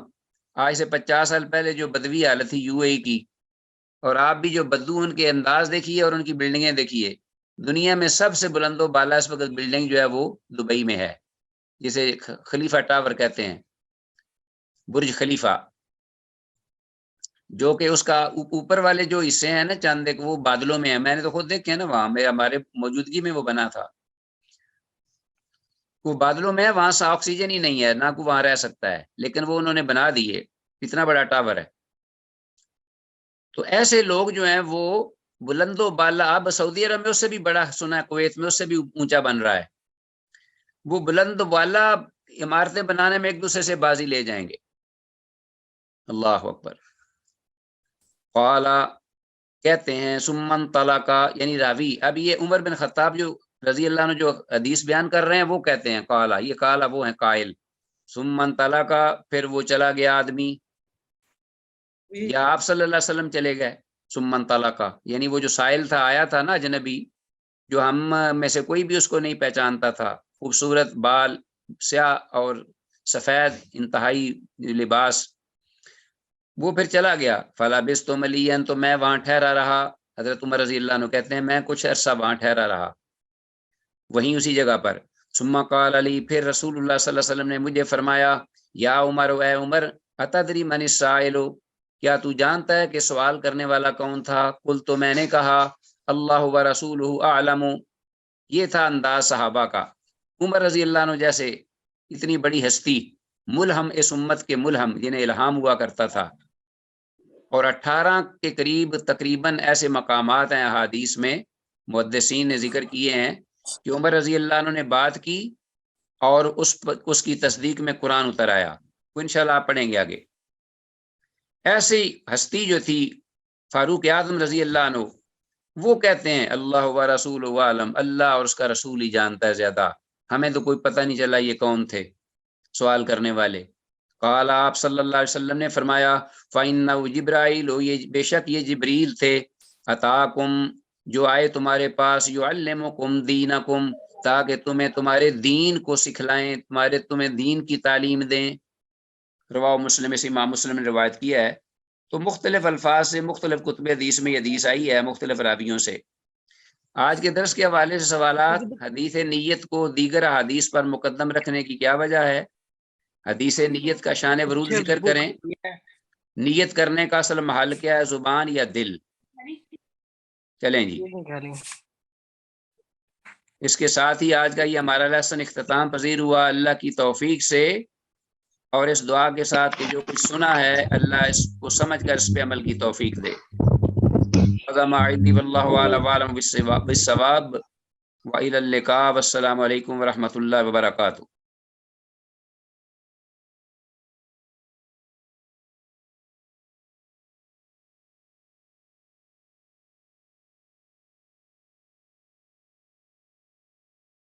آج سے 50 سال پہلے جو بدوی حالت تھی یو اے ای کی، اور آپ بھی جو بدو ان کے انداز دیکھیے اور ان کی بلڈنگیں دیکھیے۔ دنیا میں سب سے بلند و بالا اس وقت بلڈنگ جو ہے وہ دبئی میں ہے، جسے خلیفہ ٹاور کہتے ہیں، برج خلیفہ، جو کہ اس کا اوپر والے جو حصے ہیں نا چاند ایک وہ بادلوں میں ہیں، میں نے تو خود دیکھے نا وہاں ہمارے موجودگی میں وہ بنا تھا، وہ بادلوں میں ہے، وہاں سے آکسیجن ہی نہیں ہے، نہ کوئی وہاں رہ سکتا ہے، لیکن وہ انہوں نے بنا دیے، اتنا بڑا ٹاور ہے۔ تو ایسے لوگ جو ہیں وہ بلند و بالا، اب سعودی عرب میں اس سے بھی بڑا سنا ہے، کویت میں اس سے بھی اونچا بن رہا ہے، وہ بلند و بالا عمارتیں بنانے میں ایک دوسرے سے بازی لے جائیں گے۔ اللہ اکبر۔ قال کہتے ہیں سمن طلاق یعنی راوی، اب یہ عمر بن خطاب جو رضی اللہ عنہ جو حدیث بیان کر رہے ہیں وہ کہتے ہیں قال، یہ قال وہ ہیں قائل، سمن طلاق پھر وہ چلا گیا آدمی، یا آپ صلی اللہ علیہ وسلم چلے گئے، سمن طلاق یعنی وہ جو سائل تھا آیا تھا نا اجنبی، جو ہم میں سے کوئی بھی اس کو نہیں پہچانتا تھا، خوبصورت بال، سیاہ اور سفید انتہائی لباس، وہ پھر چلا گیا، فلبثت ملیا تو میں وہاں ٹھہرا رہا، حضرت عمر رضی اللہ عنہ کہتے ہیں میں کچھ عرصہ وہاں ٹھہرا رہا وہیں اسی جگہ پر۔ ثم قال علی پھر رسول اللہ صلی اللہ علیہ وسلم نے مجھے فرمایا، یا عمر اے عمر، اتدری من السائل کیا تو جانتا ہے کہ سوال کرنے والا کون تھا؟ قلت تو میں نے کہا اللہ و رسولہ اعلم، یہ تھا انداز صحابہ کا، عمر رضی اللہ عنہ جیسے اتنی بڑی ہستی، ملہم اس امت کے ملہم جنہیں الہام ہوا کرتا تھا، اور 18 کے قریب تقریباً ایسے مقامات ہیں احادیث میں محدثین نے ذکر کیے ہیں کہ عمر رضی اللہ عنہ نے بات کی اور اس کی تصدیق میں قرآن اتر آیا، وہ انشاءاللہ آپ پڑھیں گے آگے۔ ایسی ہستی جو تھی فاروق اعظم رضی اللہ عنہ، وہ کہتے ہیں اللہ و رسول عالم، اللہ اور اس کا رسول ہی جانتا ہے زیادہ، ہمیں تو کوئی پتہ نہیں چلا یہ کون تھے سوال کرنے والے۔ قال آپ صلی اللہ علیہ وسلم نے فرمایا، فَإِنَّهُ جبرائیل، یہ بے شک یہ جبریل تھے، اتاکم جو آئے تمہارے پاس، یعلمکم دینکم تاکہ تمہیں تمہارے دین کو سکھلائیں، تمہیں دین کی تعلیم دیں۔ رواہ مسلم، اس امام مسلم نے روایت کیا ہے۔ تو مختلف الفاظ سے مختلف کتب حدیث میں یہ حدیث آئی ہے مختلف راویوں سے۔ آج کے درس کے حوالے سے سوالات، حدیث نیت کو دیگر احادیث پر مقدم رکھنے کی کیا وجہ ہے؟ حدیث نیت کا شان ورود ذکر کریں، نیت کرنے کا اصل محل کیا ہے؟ زبان یا دل؟ چلیں جی، اس کے ساتھ ہی آج کا یہ ہمارا لیسن اختتام پذیر ہوا اللہ کی توفیق سے، اور اس دعا کے ساتھ کہ جو کچھ سنا ہے اللہ اس کو سمجھ کر اس پہ عمل کی توفیق دے۔ واللہ اعلم بالصواب، وإلی اللقاء، والسلام علیکم ورحمۃ اللہ وبرکاتہ۔